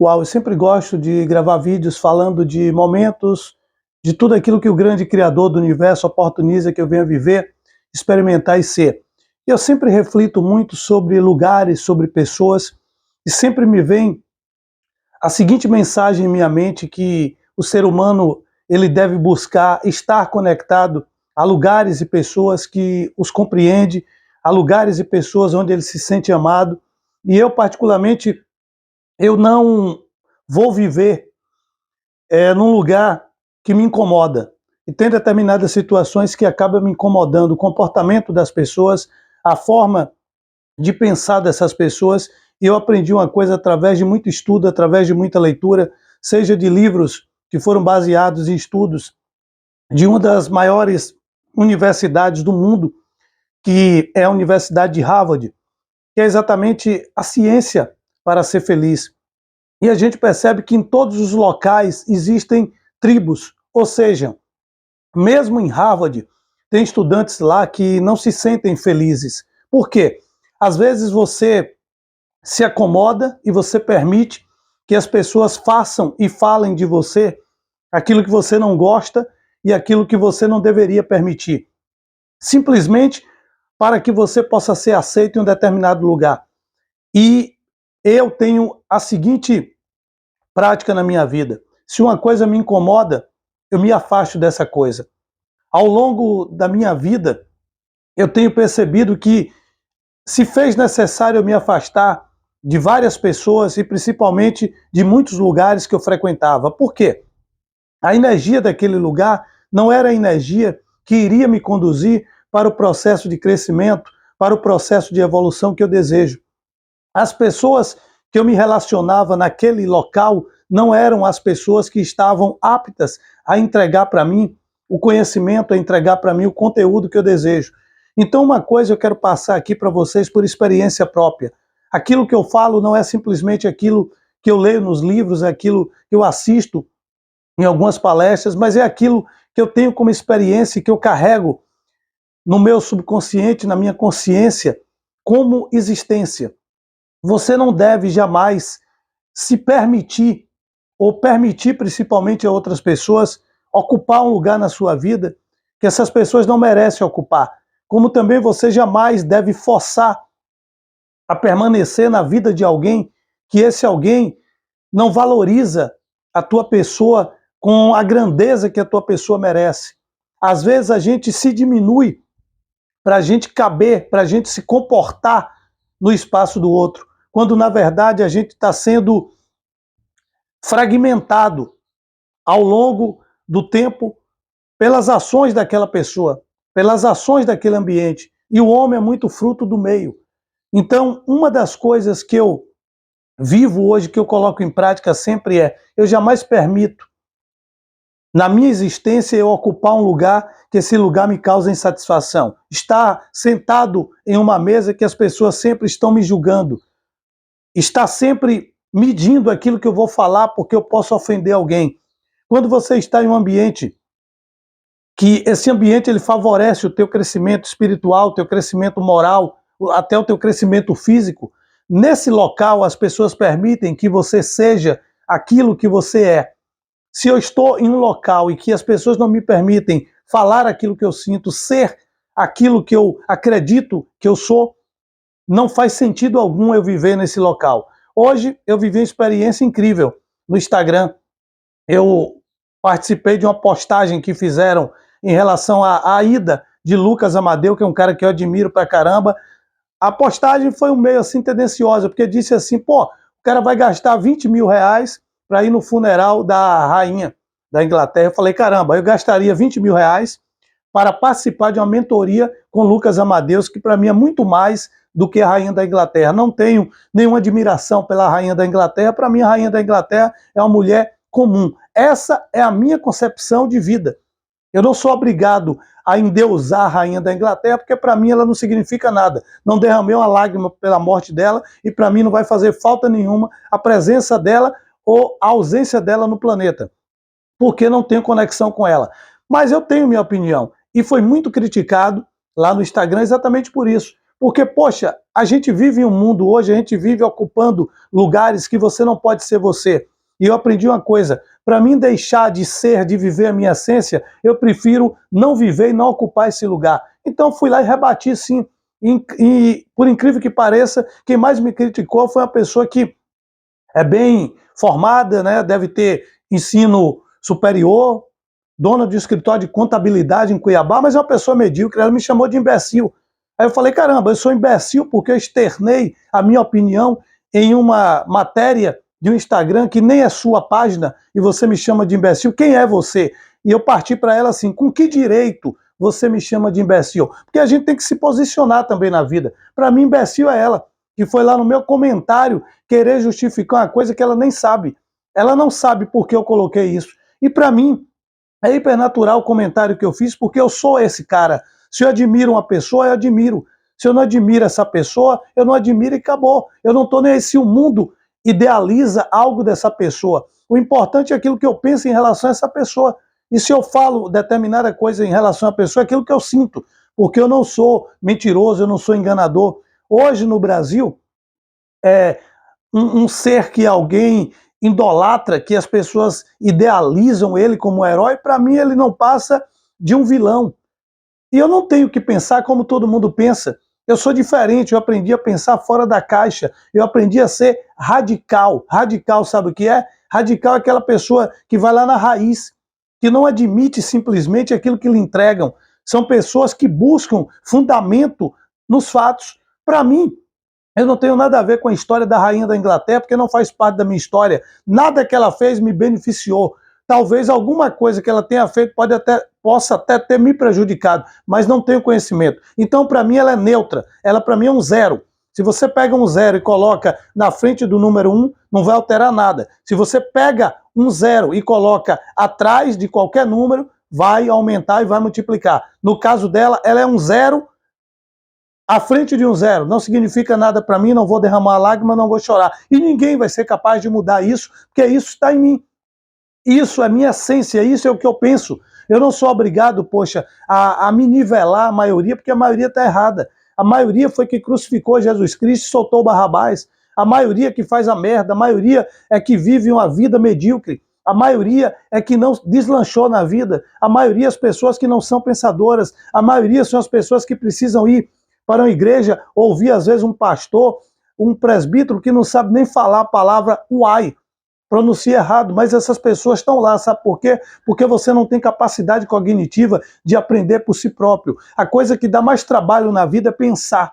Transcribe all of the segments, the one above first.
Uau, eu sempre gosto de gravar vídeos falando de momentos, de tudo aquilo que o grande Criador do universo oportuniza que eu venha viver, experimentar e ser. E eu sempre reflito muito sobre lugares, sobre pessoas, e sempre me vem a seguinte mensagem em minha mente, que o ser humano ele deve buscar estar conectado a lugares e pessoas que os compreende, a lugares e pessoas onde ele se sente amado. E eu, particularmente, eu não vou viver num lugar que me incomoda. E tem determinadas situações que acabam me incomodando, o comportamento das pessoas, a forma de pensar dessas pessoas. E eu aprendi uma coisa através de muito estudo, através de muita leitura, seja de livros que foram baseados em estudos de uma das maiores universidades do mundo, que é a Universidade de Harvard, que é exatamente a ciência para ser feliz. E a gente percebe que em todos os locais existem tribos, ou seja, mesmo em Harvard, tem estudantes lá que não se sentem felizes. Por quê? Às vezes você se acomoda e você permite que as pessoas façam e falem de você aquilo que você não gosta e aquilo que você não deveria permitir. Simplesmente para que você possa ser aceito em um determinado lugar. E eu tenho a seguinte prática na minha vida. Se uma coisa me incomoda, eu me afasto dessa coisa. Ao longo da minha vida, eu tenho percebido que se fez necessário eu me afastar de várias pessoas e principalmente de muitos lugares que eu frequentava. Por quê? A energia daquele lugar não era a energia que iria me conduzir para o processo de crescimento, para o processo de evolução que eu desejo. As pessoas que eu me relacionava naquele local não eram as pessoas que estavam aptas a entregar para mim o conhecimento, a entregar para mim o conteúdo que eu desejo. Então, uma coisa eu quero passar aqui para vocês por experiência própria. Aquilo que eu falo não é simplesmente aquilo que eu leio nos livros, é aquilo que eu assisto em algumas palestras, mas é aquilo que eu tenho como experiência e que eu carrego no meu subconsciente, na minha consciência, como existência. Você não deve jamais se permitir, ou permitir principalmente a outras pessoas, ocupar um lugar na sua vida que essas pessoas não merecem ocupar. Como também você jamais deve forçar a permanecer na vida de alguém que esse alguém não valoriza a tua pessoa com a grandeza que a tua pessoa merece. Às vezes a gente se diminui para a gente caber, para a gente se comportar no espaço do outro, quando na verdade a gente está sendo fragmentado ao longo do tempo pelas ações daquela pessoa, pelas ações daquele ambiente. E o homem é muito fruto do meio. Então, uma das coisas que eu vivo hoje, que eu coloco em prática sempre é, eu jamais permito, na minha existência, eu ocupar um lugar que esse lugar me causa insatisfação. Estar sentado em uma mesa que as pessoas sempre estão me julgando. Estar sempre medindo aquilo que eu vou falar porque eu posso ofender alguém. Quando você está em um ambiente que esse ambiente ele favorece o teu crescimento espiritual, o teu crescimento moral, até o teu crescimento físico, nesse local as pessoas permitem que você seja aquilo que você é. Se eu estou em um local e que as pessoas não me permitem falar aquilo que eu sinto, ser aquilo que eu acredito que eu sou, não faz sentido algum eu viver nesse local. Hoje eu vivi uma experiência incrível no Instagram. Eu participei de uma postagem que fizeram em relação à ida de Lucas Amadeu, que é um cara que eu admiro pra caramba. A postagem foi um meio assim tendenciosa, porque disse assim, pô, o cara vai gastar 20 mil reais para ir no funeral da rainha da Inglaterra. Eu falei, caramba, eu gastaria 20 mil reais para participar de uma mentoria com Lucas Amadeus, que para mim é muito mais do que a rainha da Inglaterra. Não tenho nenhuma admiração pela rainha da Inglaterra. Para mim, a rainha da Inglaterra é uma mulher comum. Essa é a minha concepção de vida. Eu não sou obrigado a endeusar a rainha da Inglaterra, porque para mim ela não significa nada. Não derramei uma lágrima pela morte dela e para mim não vai fazer falta nenhuma a presença dela ou a ausência dela no planeta, porque não tenho conexão com ela. Mas eu tenho minha opinião e foi muito criticado lá no Instagram exatamente por isso, Porque, poxa, a gente vive em um mundo hoje, a gente vive ocupando lugares que você não pode ser você. E eu aprendi uma coisa, para mim deixar de ser, de viver a minha essência, eu prefiro não viver e não ocupar esse lugar. Então fui lá e rebati sim. E por incrível que pareça, quem mais me criticou foi uma pessoa que é bem formada, né? Deve ter ensino superior, dona de um escritório de contabilidade em Cuiabá, mas é uma pessoa medíocre, ela me chamou de imbecil. Aí eu falei, caramba, eu sou imbecil porque eu externei a minha opinião em uma matéria de um Instagram que nem é sua página e você me chama de imbecil, quem é você? E eu parti para ela assim, com que direito você me chama de imbecil? Porque a gente tem que se posicionar também na vida. Para mim, imbecil é ela, que foi lá no meu comentário querer justificar uma coisa que ela nem sabe. Ela não sabe por que eu coloquei isso. E para mim, é hipernatural o comentário que eu fiz, porque eu sou esse cara. Se eu admiro uma pessoa, eu admiro. Se eu não admiro essa pessoa, eu não admiro e acabou. Eu não estou nem aí se o mundo idealiza algo dessa pessoa. O importante é aquilo que eu penso em relação a essa pessoa. E se eu falo determinada coisa em relação à pessoa, é aquilo que eu sinto. Porque eu não sou mentiroso, eu não sou enganador. Hoje no Brasil, um ser que alguém idolatra, que as pessoas idealizam ele como herói, para mim ele não passa de um vilão. E eu não tenho que pensar como todo mundo pensa. Eu sou diferente, eu aprendi a pensar fora da caixa, eu aprendi a ser radical. Radical, sabe o que é? Radical é aquela pessoa que vai lá na raiz, que não admite simplesmente aquilo que lhe entregam. São pessoas que buscam fundamento nos fatos. Para mim, eu não tenho nada a ver com a história da rainha da Inglaterra, porque não faz parte da minha história. Nada que ela fez me beneficiou. Talvez alguma coisa que ela tenha feito possa até ter me prejudicado, mas não tenho conhecimento. Então, para mim, ela é neutra. Ela, para mim, é um zero. Se você pega um zero e coloca na frente do número 1, não vai alterar nada. Se você pega um zero e coloca atrás de qualquer número, vai aumentar e vai multiplicar. No caso dela, ela é um zero à frente de um zero. Não significa nada para mim, não vou derramar lágrima, não vou chorar. E ninguém vai ser capaz de mudar isso, porque isso está em mim. Isso é minha essência, isso é o que eu penso. Eu não sou obrigado, poxa, a me nivelar a maioria, porque a maioria está errada. A maioria foi que crucificou Jesus Cristo e soltou Barrabás. A maioria que faz a merda, a maioria é que vive uma vida medíocre. A maioria é que não deslanchou na vida. A maioria as pessoas que não são pensadoras. A maioria são as pessoas que precisam ir para uma igreja, ouvir às vezes um pastor, um presbítero que não sabe nem falar a palavra uai, pronuncia errado, mas essas pessoas estão lá, sabe por quê? Porque você não tem capacidade cognitiva de aprender por si próprio. A coisa que dá mais trabalho na vida é pensar.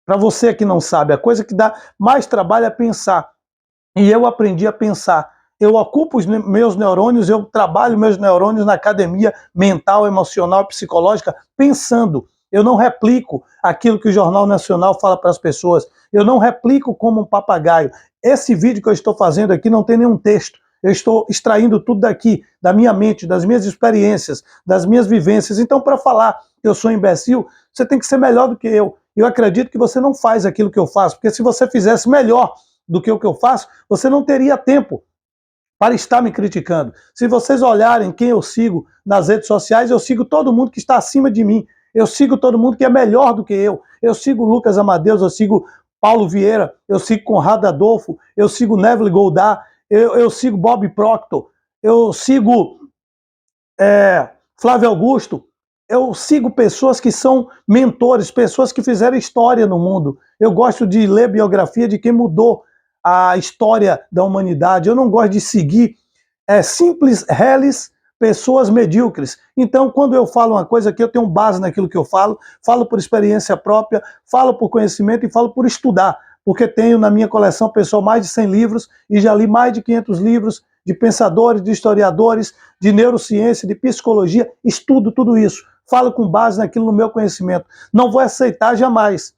Para você que não sabe, a coisa que dá mais trabalho é pensar. E eu aprendi a pensar. Eu ocupo os meus neurônios, eu trabalho meus neurônios na academia mental, emocional e psicológica pensando. Eu não replico aquilo que o Jornal Nacional fala para as pessoas. Eu não replico como um papagaio. Esse vídeo que eu estou fazendo aqui não tem nenhum texto. Eu estou extraindo tudo daqui, da minha mente, das minhas experiências, das minhas vivências. Então, para falar que eu sou imbecil, você tem que ser melhor do que eu. Eu acredito que você não faz aquilo que eu faço, porque se você fizesse melhor do que o que eu faço, você não teria tempo para estar me criticando. Se vocês olharem quem eu sigo nas redes sociais, eu sigo todo mundo que está acima de mim. Eu sigo todo mundo que é melhor do que eu. Eu sigo Lucas Amadeus, eu sigo Paulo Vieira, eu sigo Conrado Adolfo, eu sigo Neville Goddard, eu sigo Bob Proctor, eu sigo Flávio Augusto, eu sigo pessoas que são mentores, pessoas que fizeram história no mundo. Eu gosto de ler biografia de quem mudou a história da humanidade. Eu não gosto de seguir simples reles, pessoas medíocres. Então, quando eu falo uma coisa aqui, eu tenho base naquilo que eu falo por experiência própria, falo por conhecimento e falo por estudar, porque tenho na minha coleção pessoal mais de 100 livros e já li mais de 500 livros de pensadores, de historiadores, de neurociência, de psicologia, estudo tudo isso. Falo com base naquilo no meu conhecimento. Não vou aceitar jamais.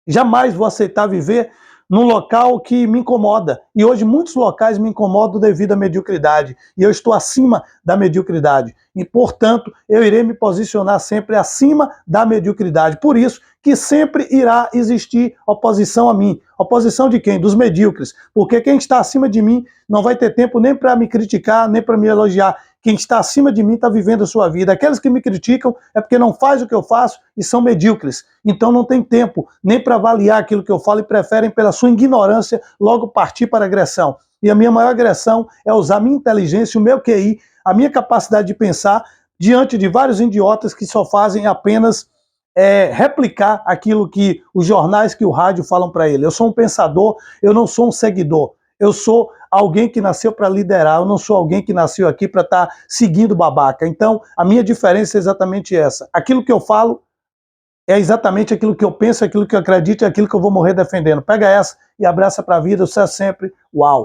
Jamais vou aceitar viver num local que me incomoda. E hoje muitos locais me incomodam devido à mediocridade. E eu estou acima da mediocridade. E, portanto, eu irei me posicionar sempre acima da mediocridade. Por isso que sempre irá existir oposição a mim. Oposição de quem? Dos medíocres. Porque quem está acima de mim não vai ter tempo nem para me criticar, nem para me elogiar. quem está acima de mim está vivendo a sua vida. Aqueles que me criticam é porque não fazem o que eu faço e são medíocres. Então não tem tempo nem para avaliar aquilo que eu falo e preferem, pela sua ignorância, logo partir para a agressão. E a minha maior agressão é usar a minha inteligência, o meu QI, a minha capacidade de pensar diante de vários idiotas que só fazem apenas replicar aquilo que os jornais, que o rádio falam para ele. Eu sou um pensador, eu não sou um seguidor. Eu sou alguém que nasceu para liderar, eu não sou alguém que nasceu aqui para estar seguindo babaca. Então, a minha diferença é exatamente essa. Aquilo que eu falo é exatamente aquilo que eu penso, aquilo que eu acredito e aquilo que eu vou morrer defendendo. Pega essa e abraça para a vida, você é sempre uau.